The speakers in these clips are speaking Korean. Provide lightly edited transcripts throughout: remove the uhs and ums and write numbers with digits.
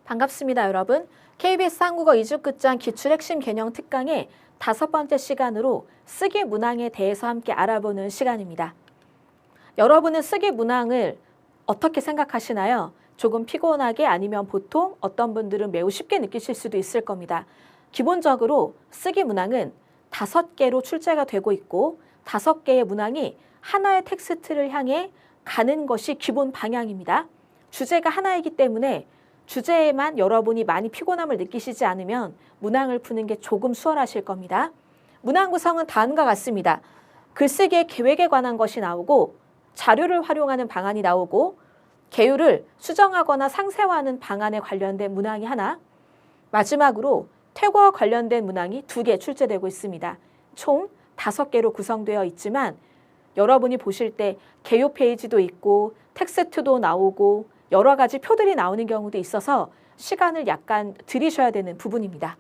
반갑습니다, 여러분. KBS 한국어 2주 끝장 기출 핵심 개념 특강의 5번째 시간으로 쓰기 문항에 대해서 함께 알아보는 시간입니다. 여러분은 쓰기 문항을 어떻게 생각하시나요? 조금 피곤하게 아니면 보통 어떤 분들은 매우 쉽게 느끼실 수도 있을 겁니다. 기본적으로 쓰기 문항은 5개로 출제가 되고 있고 5개의 문항이 하나의 텍스트를 향해 가는 것이 기본 방향입니다. 주제가 하나이기 때문에 주제에만 여러분이 많이 피곤함을 느끼시지 않으면 문항을 푸는 게 조금 수월하실 겁니다. 문항 구성은 다음과 같습니다. 글쓰기의 계획에 관한 것이 나오고 자료를 활용하는 방안이 나오고 개요를 수정하거나 상세화하는 방안에 관련된 문항이 하나, 마지막으로 퇴거와 관련된 문항이 2개 출제되고 있습니다. 총 5개로 구성되어 있지만 여러분이 보실 때 개요 페이지도 있고 텍스트도 나오고 여러 가지 표들이 나오는 경우도 있어서 시간을 약간 들이셔야 되는 부분입니다.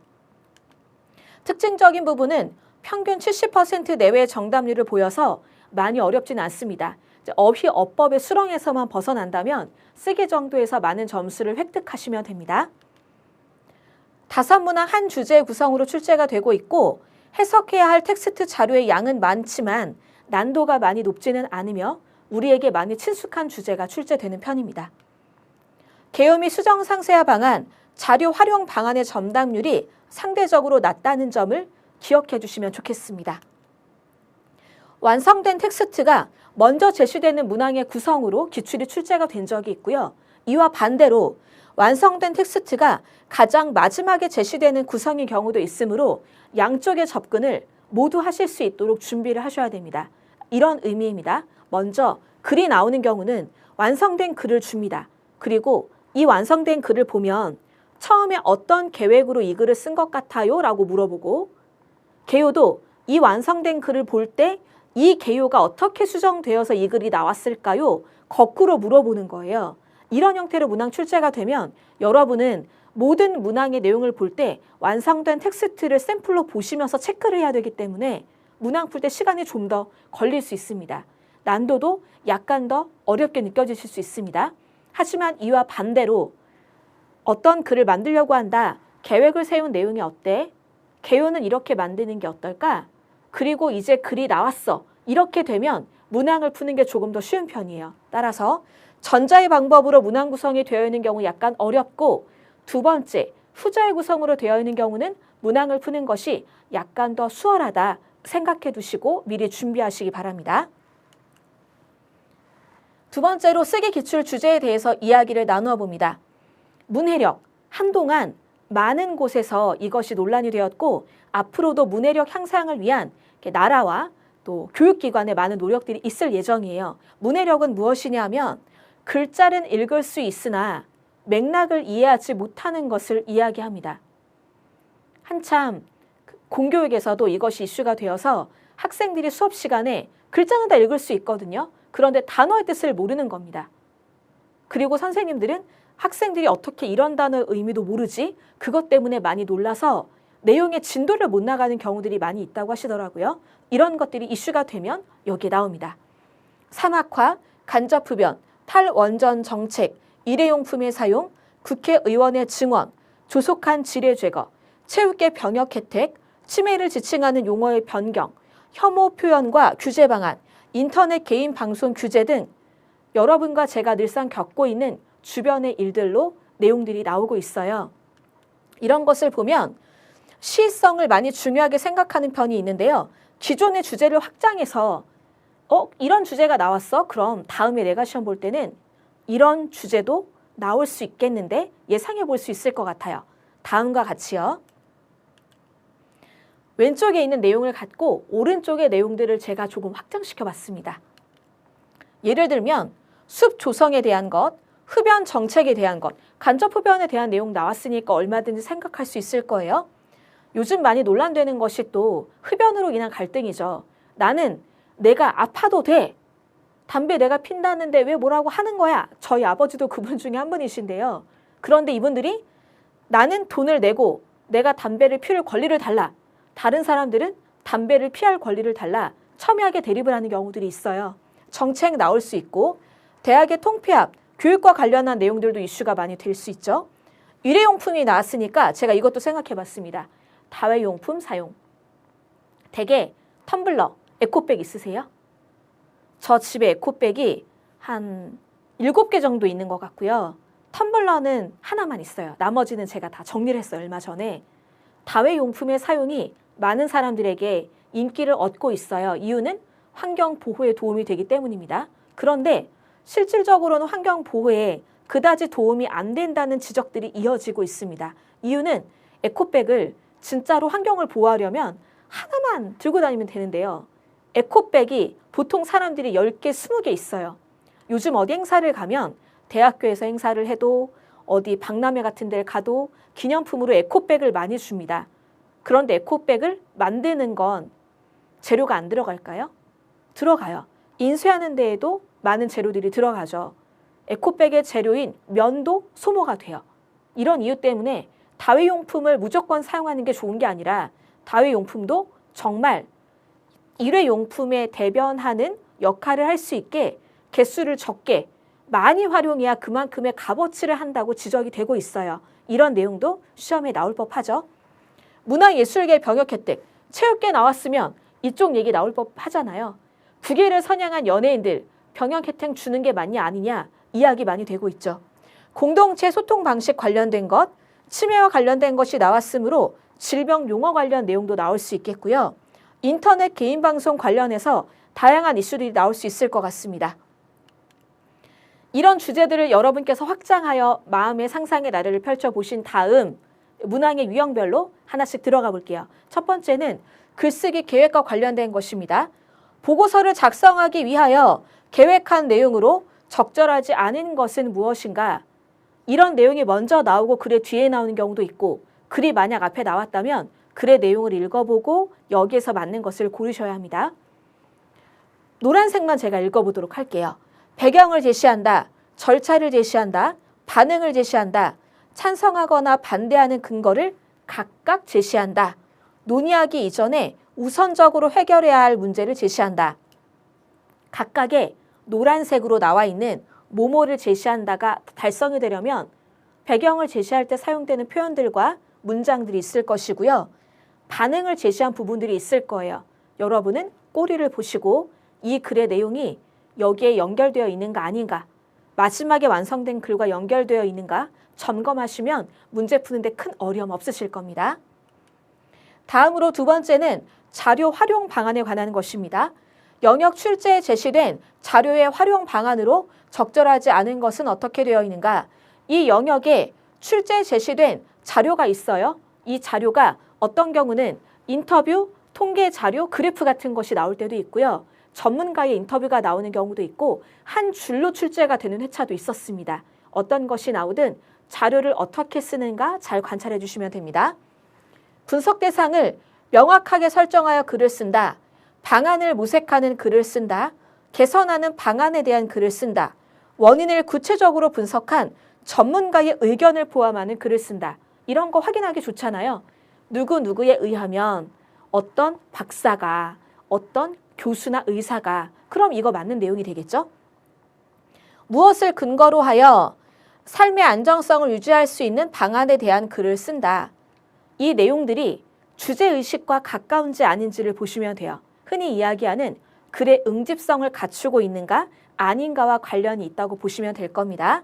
특징적인 부분은 평균 70% 내외의 정답률을 보여서 많이 어렵지는 않습니다. 어휘 어법의 수렁에서만 벗어난다면 쓰기 정도에서 많은 점수를 획득하시면 됩니다. 5문항 한 주제 구성으로 출제가 되고 있고 해석해야 할 텍스트 자료의 양은 많지만 난도가 많이 높지는 않으며 우리에게 많이 친숙한 주제가 출제되는 편입니다. 개요 및 수정 상세화 방안, 자료 활용 방안의 정답률이 상대적으로 낮다는 점을 기억해 주시면 좋겠습니다. 완성된 텍스트가 먼저 제시되는 문항의 구성으로 기출이 출제가 된 적이 있고요. 이와 반대로 완성된 텍스트가 가장 마지막에 제시되는 구성의 경우도 있으므로 양쪽의 접근을 모두 하실 수 있도록 준비를 하셔야 됩니다. 이런 의미입니다. 먼저 글이 나오는 경우는 완성된 글을 줍니다. 그리고 이 완성된 글을 보면 처음에 어떤 계획으로 이 글을 쓴 것 같아요? 라고 물어보고 개요도 이 완성된 글을 볼 때 이 개요가 어떻게 수정되어서 이 글이 나왔을까요? 거꾸로 물어보는 거예요. 이런 형태로 문항 출제가 되면 여러분은 모든 문항의 내용을 볼 때 완성된 텍스트를 샘플로 보시면서 체크를 해야 되기 때문에 문항 풀 때 시간이 좀 더 걸릴 수 있습니다. 난도도 약간 더 어렵게 느껴지실 수 있습니다. 하지만 이와 반대로 어떤 글을 만들려고 한다. 계획을 세운 내용이 어때? 개요는 이렇게 만드는 게 어떨까? 그리고 이제 글이 나왔어. 이렇게 되면 문항을 푸는 게 조금 더 쉬운 편이에요. 따라서 전자의 방법으로 문항 구성이 되어 있는 경우 약간 어렵고 두 번째, 후자의 구성으로 되어 있는 경우는 문항을 푸는 것이 약간 더 수월하다 생각해 두시고 미리 준비하시기 바랍니다. 두 번째로 쓰기 기출 주제에 대해서 이야기를 나누어 봅니다. 문해력, 한동안 많은 곳에서 이것이 논란이 되었고 앞으로도 문해력 향상을 위한 나라와 또 교육기관의 많은 노력들이 있을 예정이에요. 문해력은 무엇이냐 하면 글자는 읽을 수 있으나 맥락을 이해하지 못하는 것을 이야기합니다. 한참 공교육에서도 이것이 이슈가 되어서 학생들이 수업 시간에 글자는 다 읽을 수 있거든요. 그런데 단어의 뜻을 모르는 겁니다. 그리고 선생님들은 학생들이 어떻게 이런 단어의 의미도 모르지? 그것 때문에 많이 놀라서 내용의 진도를 못 나가는 경우들이 많이 있다고 하시더라고요. 이런 것들이 이슈가 되면 여기에 나옵니다. 산악화, 간접흡연, 탈원전 정책, 일회용품의 사용, 국회의원의 증언, 조속한 지뢰 제거, 체육계 병역 혜택, 치매를 지칭하는 용어의 변경, 혐오 표현과 규제 방안, 인터넷 개인 방송 규제 등 여러분과 제가 늘상 겪고 있는 주변의 일들로 내용들이 나오고 있어요. 이런 것을 보면 시의성을 많이 중요하게 생각하는 편이 있는데요. 기존의 주제를 확장해서 이런 주제가 나왔어? 그럼 다음에 내가 시험 볼 때는 이런 주제도 나올 수 있겠는데 예상해 볼 수 있을 것 같아요. 다음과 같이요. 왼쪽에 있는 내용을 갖고 오른쪽의 내용들을 제가 조금 확장시켜 봤습니다. 예를 들면 숲 조성에 대한 것, 흡연 정책에 대한 것, 간접 흡연에 대한 내용 나왔으니까 얼마든지 생각할 수 있을 거예요. 요즘 많이 논란되는 것이 또 흡연으로 인한 갈등이죠. 나는 내가 아파도 돼. 담배 내가 핀다는데 왜 뭐라고 하는 거야? 저희 아버지도 그분 중에 한 분이신데요. 그런데 이분들이 나는 돈을 내고 내가 담배를 피울 권리를 달라. 다른 사람들은 담배를 피할 권리를 달라. 첨예하게 대립을 하는 경우들이 있어요. 정책 나올 수 있고 대학의 통폐합, 교육과 관련한 내용들도 이슈가 많이 될 수 있죠. 일회용품이 나왔으니까 제가 이것도 생각해 봤습니다. 다회용품 사용. 대개 텀블러, 에코백 있으세요? 저 집에 에코백이 한 7개 정도 있는 것 같고요. 텀블러는 하나만 있어요. 나머지는 제가 다 정리를 했어요. 얼마 전에. 다회용품의 사용이 많은 사람들에게 인기를 얻고 있어요. 이유는 환경 보호에 도움이 되기 때문입니다. 그런데 실질적으로는 환경 보호에 그다지 도움이 안 된다는 지적들이 이어지고 있습니다. 이유는 에코백을 진짜로 환경을 보호하려면 하나만 들고 다니면 되는데요. 에코백이 보통 사람들이 10개, 20개 있어요. 요즘 어디 행사를 가면 대학교에서 행사를 해도 어디 박람회 같은 데를 가도 기념품으로 에코백을 많이 줍니다. 그런데 에코백을 만드는 건 재료가 안 들어갈까요? 들어가요. 인쇄하는 데에도 많은 재료들이 들어가죠. 에코백의 재료인 면도 소모가 돼요. 이런 이유 때문에 다회용품을 무조건 사용하는 게 좋은 게 아니라 다회용품도 정말 일회용품에 대변하는 역할을 할 수 있게 개수를 적게 많이 활용해야 그만큼의 값어치를 한다고 지적이 되고 있어요. 이런 내용도 시험에 나올 법하죠. 문화예술계 병역 혜택, 체육계 나왔으면 이쪽 얘기 나올 법하잖아요. 국외를 선양한 연예인들 병역 혜택 주는 게 맞냐 아니냐 이야기 많이 되고 있죠. 공동체 소통 방식 관련된 것, 치매와 관련된 것이 나왔으므로 질병 용어 관련 내용도 나올 수 있겠고요. 인터넷 개인 방송 관련해서 다양한 이슈들이 나올 수 있을 것 같습니다. 이런 주제들을 여러분께서 확장하여 마음의 상상의 나래를 펼쳐보신 다음 문항의 유형별로 하나씩 들어가 볼게요. 첫 번째는 글쓰기 계획과 관련된 것입니다. 보고서를 작성하기 위하여 계획한 내용으로 적절하지 않은 것은 무엇인가? 이런 내용이 먼저 나오고 글의 뒤에 나오는 경우도 있고 글이 만약 앞에 나왔다면 글의 내용을 읽어보고 여기에서 맞는 것을 고르셔야 합니다. 노란색만 제가 읽어보도록 할게요. 배경을 제시한다, 절차를 제시한다, 반응을 제시한다, 찬성하거나 반대하는 근거를 각각 제시한다. 논의하기 이전에 우선적으로 해결해야 할 문제를 제시한다. 각각의 노란색으로 나와 있는 뭐뭐를 제시한다가 달성이 되려면 배경을 제시할 때 사용되는 표현들과 문장들이 있을 것이고요. 반응을 제시한 부분들이 있을 거예요. 여러분은 꼬리를 보시고 이 글의 내용이 여기에 연결되어 있는가 아닌가, 마지막에 완성된 글과 연결되어 있는가 점검하시면 문제 푸는데 큰 어려움 없으실 겁니다. 다음으로 두 번째는 자료 활용 방안에 관한 것입니다. 영역 출제에 제시된 자료의 활용 방안으로 적절하지 않은 것은 어떻게 되어 있는가? 이 영역에 출제에 제시된 자료가 있어요. 이 자료가 어떤 경우는 인터뷰, 통계 자료, 그래프 같은 것이 나올 때도 있고요. 전문가의 인터뷰가 나오는 경우도 있고 한 줄로 출제가 되는 회차도 있었습니다. 어떤 것이 나오든 자료를 어떻게 쓰는가 잘 관찰해 주시면 됩니다. 분석 대상을 명확하게 설정하여 글을 쓴다. 방안을 모색하는 글을 쓴다. 개선하는 방안에 대한 글을 쓴다. 원인을 구체적으로 분석한 전문가의 의견을 포함하는 글을 쓴다. 이런 거 확인하기 좋잖아요. 누구누구에 의하면 어떤 박사가, 어떤 교수나 의사가, 그럼 이거 맞는 내용이 되겠죠? 무엇을 근거로 하여 삶의 안정성을 유지할 수 있는 방안에 대한 글을 쓴다. 이 내용들이 주제의식과 가까운지 아닌지를 보시면 돼요. 흔히 이야기하는 글의 응집성을 갖추고 있는가 아닌가와 관련이 있다고 보시면 될 겁니다.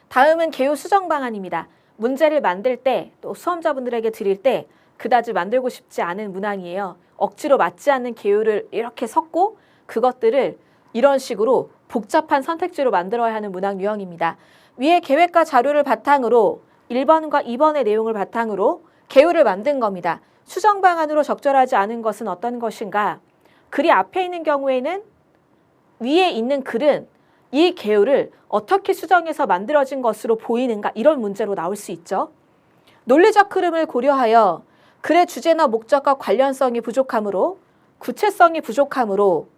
다음은 개요 수정 방안입니다. 문제를 만들 때 또 수험자분들에게 드릴 때 그다지 만들고 싶지 않은 문항이에요. 억지로 맞지 않는 개요를 이렇게 섞고 그것들을 이런 식으로 복잡한 선택지로 만들어야 하는 문항 유형입니다. 위에 계획과 자료를 바탕으로 1번과 2번의 내용을 바탕으로 개요를 만든 겁니다. 수정 방안으로 적절하지 않은 것은 어떤 것인가? 글이 앞에 있는 경우에는 위에 있는 글은 이 개요를 어떻게 수정해서 만들어진 것으로 보이는가? 이런 문제로 나올 수 있죠. 논리적 흐름을 고려하여 글의 주제나 목적과 관련성이 부족하므로, 구체성이 부족하므로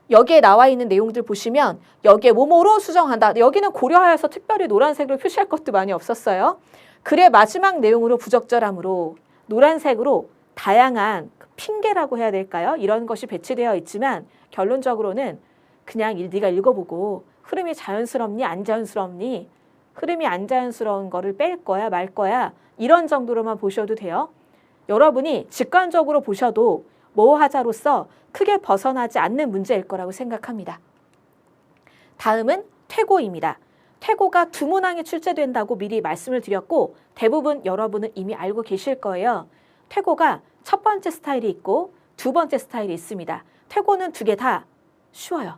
여기에 나와 있는 내용들 보시면 여기에 뭐뭐로 수정한다. 여기는 고려하여서 특별히 노란색으로 표시할 것도 많이 없었어요. 글의 마지막 내용으로 부적절하므로 노란색으로 다양한 핑계라고 해야 될까요? 이런 것이 배치되어 있지만 결론적으로는 그냥 네가 읽어보고 흐름이 자연스럽니 안 자연스럽니 흐름이 안 자연스러운 거를 뺄 거야 말 거야 이런 정도로만 보셔도 돼요. 여러분이 직관적으로 보셔도 모호하자로서 크게 벗어나지 않는 문제일 거라고 생각합니다. 다음은 퇴고입니다. 퇴고가 두 문항이 출제된다고 미리 말씀을 드렸고 대부분 여러분은 이미 알고 계실 거예요. 퇴고가 첫 번째 스타일이 있고 두 번째 스타일이 있습니다. 퇴고는 두 개 다 쉬워요.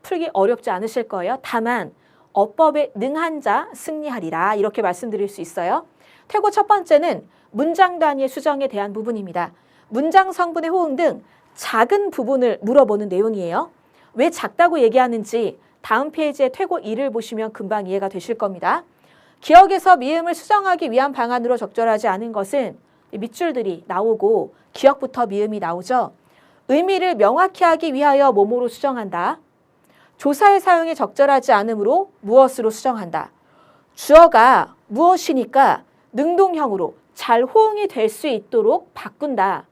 풀기 어렵지 않으실 거예요. 다만 어법에 능한 자 승리하리라 이렇게 말씀드릴 수 있어요. 퇴고 첫 번째는 문장 단위의 수정에 대한 부분입니다. 문장 성분의 호응 등 작은 부분을 물어보는 내용이에요. 왜 작다고 얘기하는지 다음 페이지의 퇴고 2를 보시면 금방 이해가 되실 겁니다. 기억에서 미음을 수정하기 위한 방안으로 적절하지 않은 것은 밑줄들이 나오고 기억부터 미음이 나오죠. 의미를 명확히 하기 위하여 뭐뭐로 수정한다. 조사의 사용이 적절하지 않으므로 무엇으로 수정한다. 주어가 무엇이니까 능동형으로 잘 호응이 될 수 있도록 바꾼다.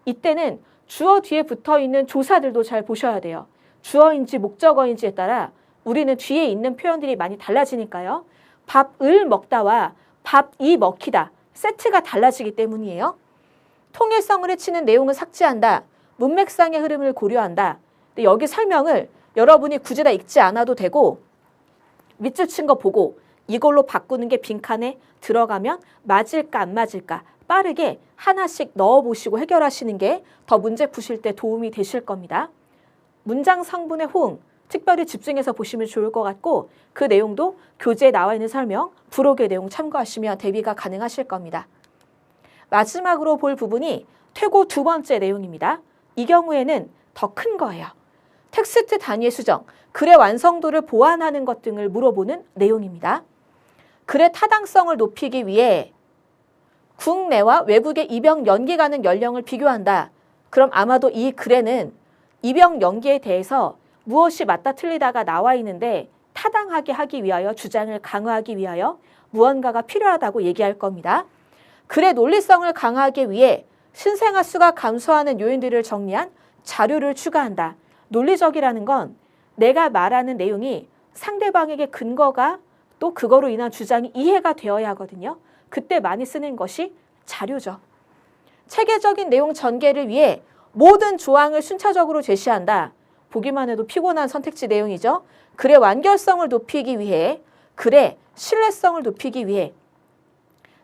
이때는 주어 뒤에 붙어있는 조사들도 잘 보셔야 돼요. 주어인지 목적어인지에 따라 우리는 뒤에 있는 표현들이 많이 달라지니까요. 밥을 먹다와 밥이 먹히다. 세트가 달라지기 때문이에요. 통일성을 해치는 내용을 삭제한다. 문맥상의 흐름을 고려한다. 근데 여기 설명을 여러분이 굳이 다 읽지 않아도 되고 밑줄 친 거 보고 이걸로 바꾸는 게 빈칸에 들어가면 맞을까 안 맞을까 빠르게 하나씩 넣어보시고 해결하시는 게 더 문제 푸실 때 도움이 되실 겁니다. 문장 성분의 호응, 특별히 집중해서 보시면 좋을 것 같고 그 내용도 교재에 나와 있는 설명, 부록의 내용 참고하시면 대비가 가능하실 겁니다. 마지막으로 볼 부분이 퇴고 두 번째 내용입니다. 이 경우에는 더 큰 거예요. 텍스트 단위의 수정, 글의 완성도를 보완하는 것 등을 물어보는 내용입니다. 글의 타당성을 높이기 위해 국내와 외국의 입영 연기 가능 연령을 비교한다. 그럼 아마도 이 글에는 입영 연기에 대해서 무엇이 맞다 틀리다가 나와 있는데 타당하게 하기 위하여 주장을 강화하기 위하여 무언가가 필요하다고 얘기할 겁니다. 글의 논리성을 강화하기 위해 신생아 수가 감소하는 요인들을 정리한 자료를 추가한다. 논리적이라는 건 내가 말하는 내용이 상대방에게 근거가 또 그거로 인한 주장이 이해가 되어야 하거든요. 그때 많이 쓰는 것이 자료죠. 체계적인 내용 전개를 위해 모든 조항을 순차적으로 제시한다. 보기만 해도 피곤한 선택지 내용이죠. 글의 완결성을 높이기 위해, 글의 신뢰성을 높이기 위해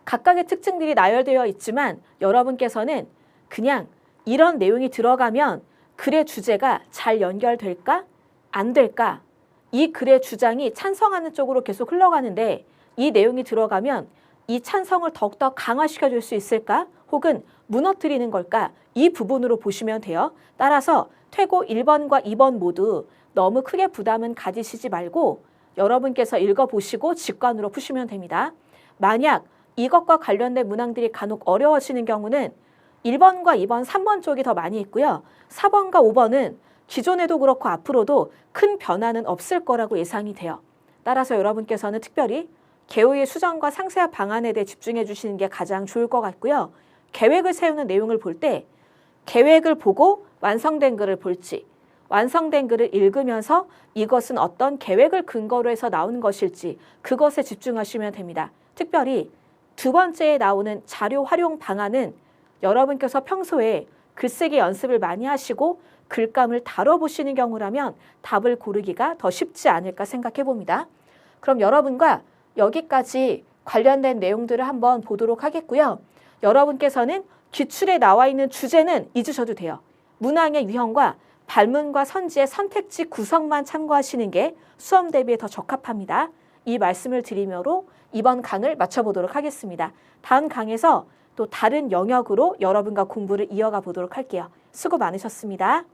각각의 특징들이 나열되어 있지만 여러분께서는 그냥 이런 내용이 들어가면 글의 주제가 잘 연결될까? 안 될까? 이 글의 주장이 찬성하는 쪽으로 계속 흘러가는데 이 내용이 들어가면 이 찬성을 더욱더 강화시켜 줄 수 있을까? 혹은 무너뜨리는 걸까? 이 부분으로 보시면 돼요. 따라서 퇴고 1번과 2번 모두 너무 크게 부담은 가지시지 말고 여러분께서 읽어보시고 직관으로 푸시면 됩니다. 만약 이것과 관련된 문항들이 간혹 어려워지는 경우는 1번과 2번, 3번 쪽이 더 많이 있고요. 4번과 5번은 기존에도 그렇고 앞으로도 큰 변화는 없을 거라고 예상이 돼요. 따라서 여러분께서는 특별히 개요의 수정과 상세한 방안에 대해 집중해 주시는 게 가장 좋을 것 같고요. 계획을 세우는 내용을 볼 때 계획을 보고 완성된 글을 볼지 완성된 글을 읽으면서 이것은 어떤 계획을 근거로 해서 나온 것일지 그것에 집중하시면 됩니다. 특별히 두 번째에 나오는 자료 활용 방안은 여러분께서 평소에 글쓰기 연습을 많이 하시고 글감을 다뤄보시는 경우라면 답을 고르기가 더 쉽지 않을까 생각해 봅니다. 그럼 여러분과 여기까지 관련된 내용들을 한번 보도록 하겠고요. 여러분께서는 기출에 나와 있는 주제는 잊으셔도 돼요. 문항의 유형과 발문과 선지의 선택지 구성만 참고하시는 게 수험 대비에 더 적합합니다. 이 말씀을 드리므로 이번 강을 마쳐보도록 하겠습니다. 다음 강에서 또 다른 영역으로 여러분과 공부를 이어가 보도록 할게요. 수고 많으셨습니다.